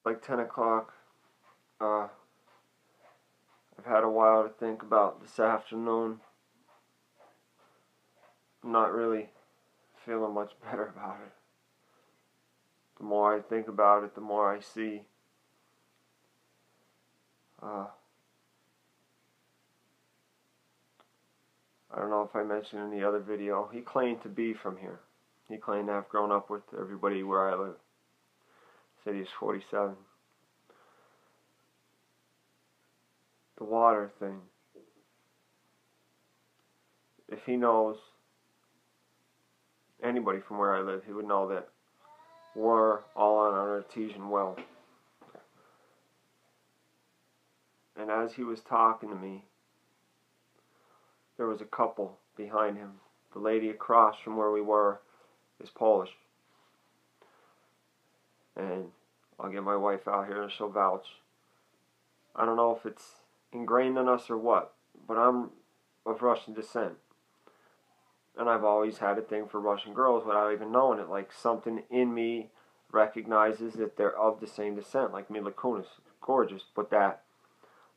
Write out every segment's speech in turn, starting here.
like 10 o'clock. I've had a while to think about this afternoon. I'm not really feeling much better about it. The more I think about it, the more I see. I don't know if I mentioned in the other video, he claimed to be from here. He claimed to have grown up with everybody where I live. Said he's 47. The water thing. If he knows anybody from where I live, he would know that we're all on an artesian well. And as he was talking to me, there was a couple behind him. The lady across from where we were is Polish. And I'll get my wife out here and she'll vouch. I don't know if it's ingrained in us or what, but I'm of Russian descent. And I've always had a thing for Russian girls without even knowing it. Like something in me recognizes that they're of the same descent. Like Mila Kunis, gorgeous, but that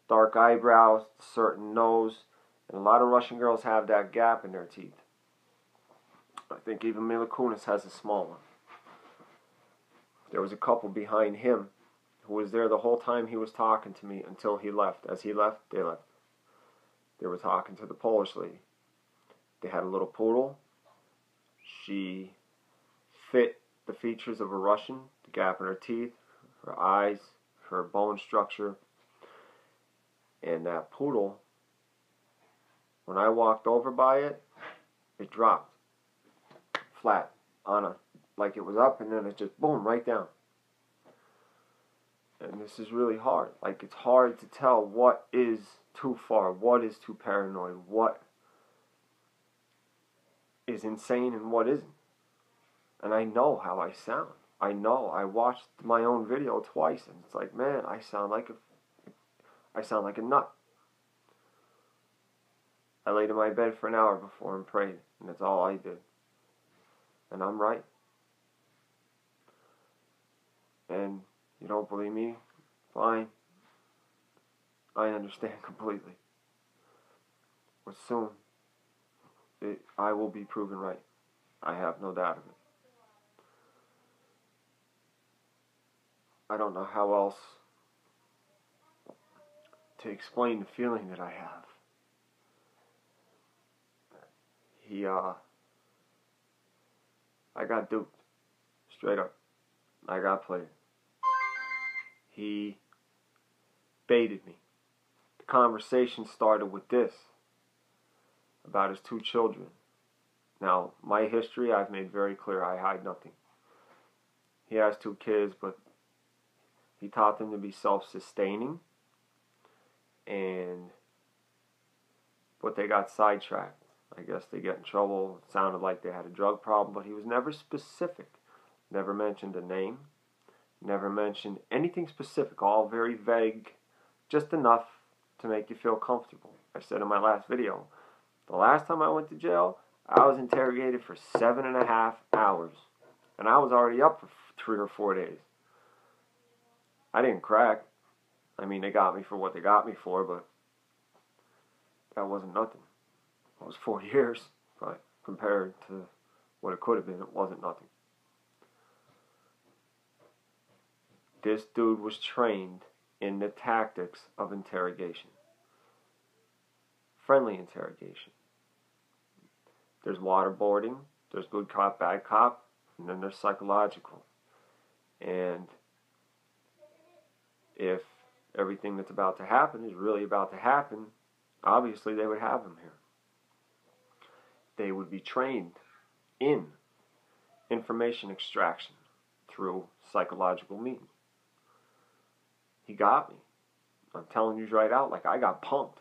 dark eyebrows, certain nose, and a lot of Russian girls have that gap in their teeth. I think even Mila Kunis has a small one. There was a couple behind him who was there the whole time he was talking to me until he left. As he left, they left. They were talking to the Polish lady. They had a little poodle. She fit the features of a Russian, the gap in her teeth, her eyes, her bone structure. And that poodle, when I walked over by it, it dropped flat on a, like it was up and then it just boom, right down. And this is really hard. Like it's hard to tell what is too far, what is too paranoid, what is insane and what isn't. And I know how I sound. I know. I watched my own video twice and it's like, man, I sound like a nut. I laid in my bed for an hour before and prayed, and that's all I did. And I'm right. And you don't believe me? Fine. I understand completely. But soon, I will be proven right. I have no doubt of it. I don't know how else to explain the feeling that I have. I got duped. Straight up. I got played. He baited me. The conversation started with this, about his 2 children. Now, my history, I've made very clear. I hide nothing. He has 2 kids, but he taught them to be self-sustaining, but they got sidetracked. I guess they get in trouble. It sounded like they had a drug problem, but he was never specific. Never mentioned a name. Never mentioned anything specific. All very vague. Just enough to make you feel comfortable. I said in my last video, the last time I went to jail, I was interrogated for 7.5 hours. And I was already up for 3 or 4 days. I didn't crack. I mean, they got me for what they got me for, but that wasn't nothing. It was 4 years, but compared to what it could have been, it wasn't nothing. This dude was trained in the tactics of interrogation. Friendly interrogation. There's waterboarding, there's good cop, bad cop, and then there's psychological. And if everything that's about to happen is really about to happen, obviously they would have him here. They would be trained in information extraction through psychological means. He got me. I'm telling you right out, like I got punked.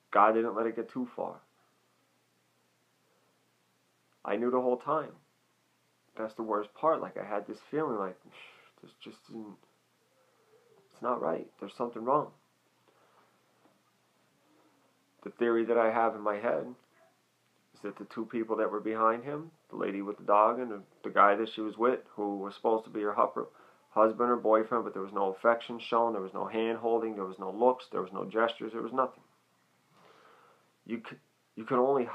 God didn't let it get too far. I knew the whole time. That's the worst part. Like I had this feeling like, this just isn't, it's not right. There's something wrong. The theory that I have in my head is that the two people that were behind him, the lady with the dog and the guy that she was with, who was supposed to be her husband or boyfriend, but there was no affection shown, there was no hand holding, there was no looks, there was no gestures, there was nothing. You could only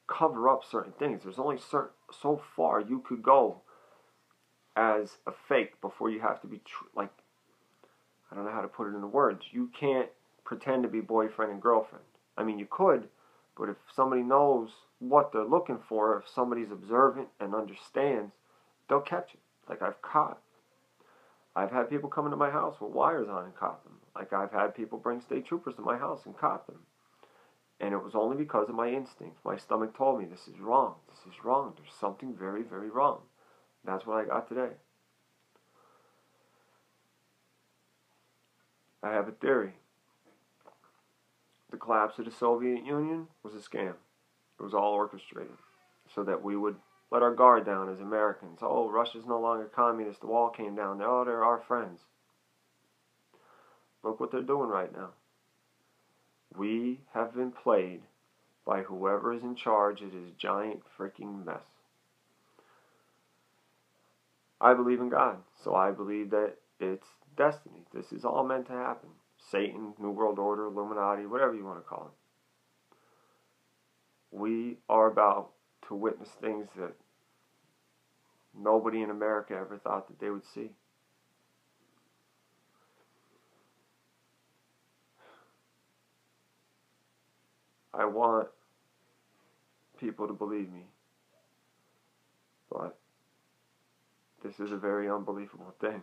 cover up certain things. There's only so far you could go as a fake before you have to be like, I don't know how to put it into words. You can't pretend to be boyfriend and girlfriend. I mean, you could, but if somebody knows what they're looking for, if somebody's observant and understands, they'll catch it. Like I've had people come into my house with wires on and caught them. Like I've had people bring state troopers to my house and caught them. And it was only because of my instincts. My stomach told me, this is wrong. This is wrong. There's something very, very wrong. That's what I got today. I have a theory. The collapse of the Soviet Union was a scam. It was all orchestrated so that we would let our guard down as Americans. Oh, Russia's no longer communist. The wall came down. Oh, they're our friends. Look what they're doing right now. We have been played by whoever is in charge of this giant freaking mess. I believe in God, so I believe that it's destiny. This is all meant to happen. Satan, New World Order, Illuminati, whatever you want to call it. We are about to witness things that nobody in America ever thought that they would see. I want people to believe me, but this is a very unbelievable thing.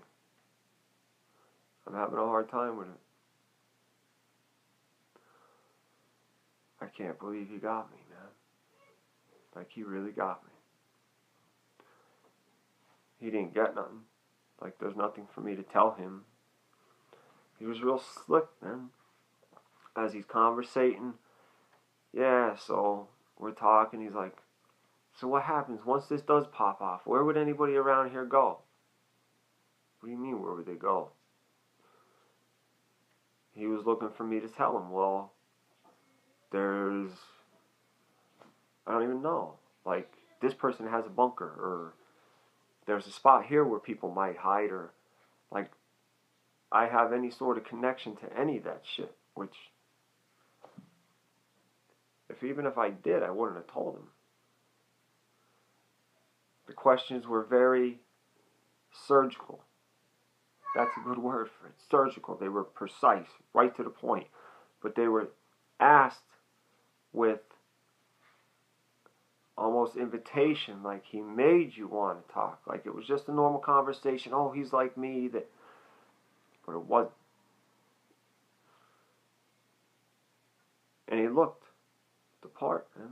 I'm having a hard time with it. I can't believe he got me, man. Like, he really got me. He didn't get nothing. Like, there's nothing for me to tell him. He was real slick, man. As he's conversating, yeah, so we're talking, he's like, so what happens once this does pop off? Where would anybody around here go? What do you mean, where would they go? He was looking for me to tell him, well, there's, I don't even know, like, this person has a bunker, or there's a spot here where people might hide, or, like, I have any sort of connection to any of that shit, which, even if I did, I wouldn't have told him. The questions were very surgical. That's a good word for it. Surgical. They were precise, right to the point. But they were asked with almost invitation, like he made you want to talk. Like it was just a normal conversation. Oh, he's like me. But it wasn't. And he looked the part, man.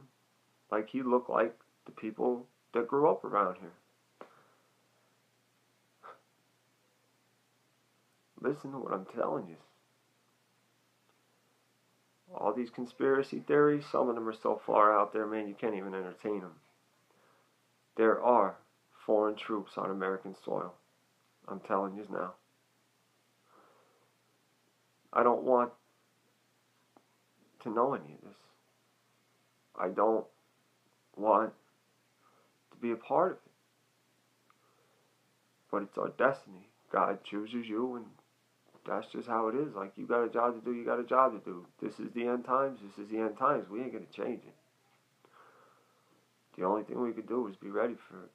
Like he looked like the people that grew up around here. Listen to what I'm telling you. All these conspiracy theories, some of them are so far out there, man, you can't even entertain them. There are foreign troops on American soil. I'm telling you now. I don't want to know any of this. I don't want to be a part of it. But it's our destiny. God chooses you, and that's just how it is. Like, you got a job to do, you got a job to do. This is the end times, this is the end times. We ain't going to change it. The only thing we could do is be ready for it.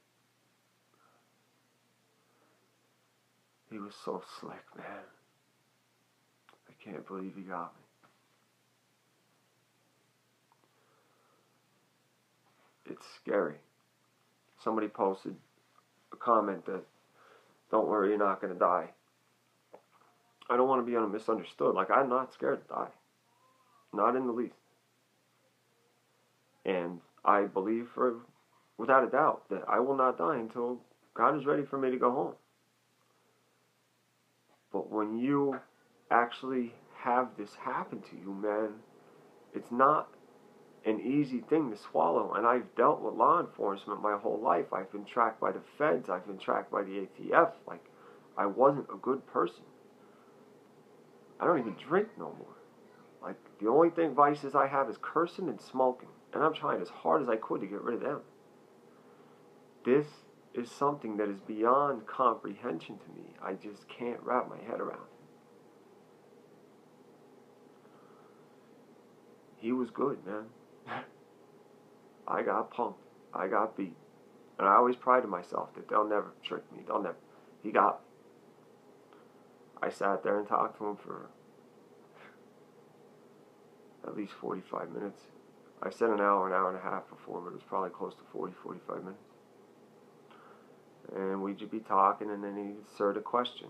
He was so slick, man. I can't believe he got me. It's scary. Somebody posted a comment that, don't worry, you're not going to die. I don't want to be misunderstood. Like, I'm not scared to die. Not in the least. And I believe without a doubt that I will not die until God is ready for me to go home. But when you actually have this happen to you, man, it's not an easy thing to swallow. And I've dealt with law enforcement my whole life. I've been tracked by the feds. I've been tracked by the ATF. Like, I wasn't a good person. I don't even drink no more. Like, the only vices I have is cursing and smoking. And I'm trying as hard as I could to get rid of them. This is something that is beyond comprehension to me. I just can't wrap my head around it. He was good, man. I got punked. I got beat. And I always prided myself that they'll never trick me. They'll never. He got me. I sat there and talked to him for at least 45 minutes. I said an hour and a half before, but it was probably close to 40, 45 minutes. And we'd just be talking, and then he'd insert a question.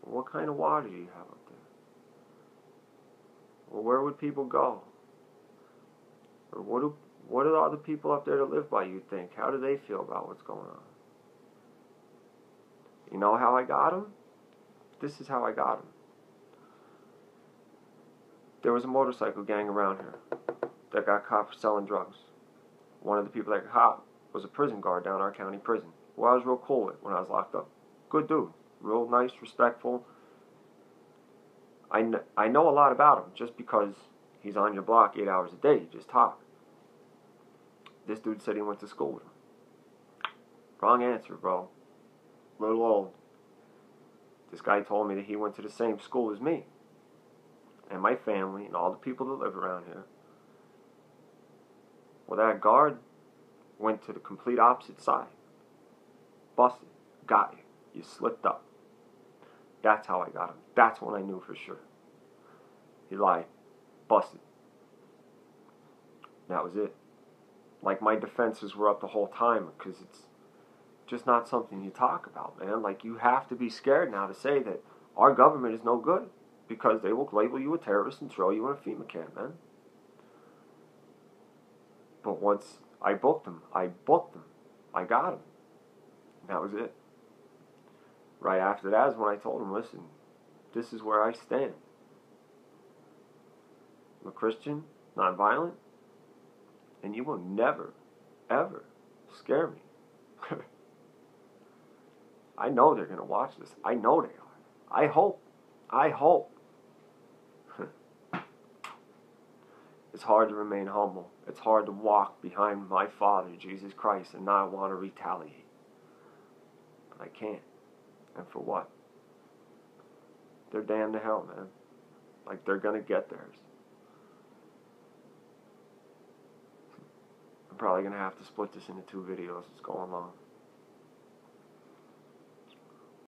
Well, what kind of water do you have up there? Well, where would people go? Or what do the other people up there that live by you think? How do they feel about what's going on? You know how I got him? This is how I got him. There was a motorcycle gang around here that got caught for selling drugs. One of the people that got caught was a prison guard down our county prison, who I was real cool with when I was locked up. Good dude. Real nice, respectful. I know a lot about him just because he's on your block 8 hours a day. You just talk. This dude said he went to school with him. Wrong answer, bro. Little old. This guy told me that he went to the same school as me. And my family and all the people that live around here. Well, that guard went to the complete opposite side. Busted. Got you. You slipped up. That's how I got him. That's when I knew for sure. He lied. Busted. That was it. Like, my defenses were up the whole time because it's just not something you talk about, man. Like, you have to be scared now to say that our government is no good because they will label you a terrorist and throw you in a FEMA camp, man. But once I booked him. I got him. And that was it. Right after that is when I told him, listen, this is where I stand. I'm a Christian, non-violent, and you will never, ever scare me. I know they're going to watch this. I know they are. I hope. It's hard to remain humble. It's hard to walk behind my Father, Jesus Christ, and not want to retaliate. But I can't. And for what? They're damned to hell, man. Like, they're going to get theirs. I'm probably going to have to split this into 2 videos. It's going long.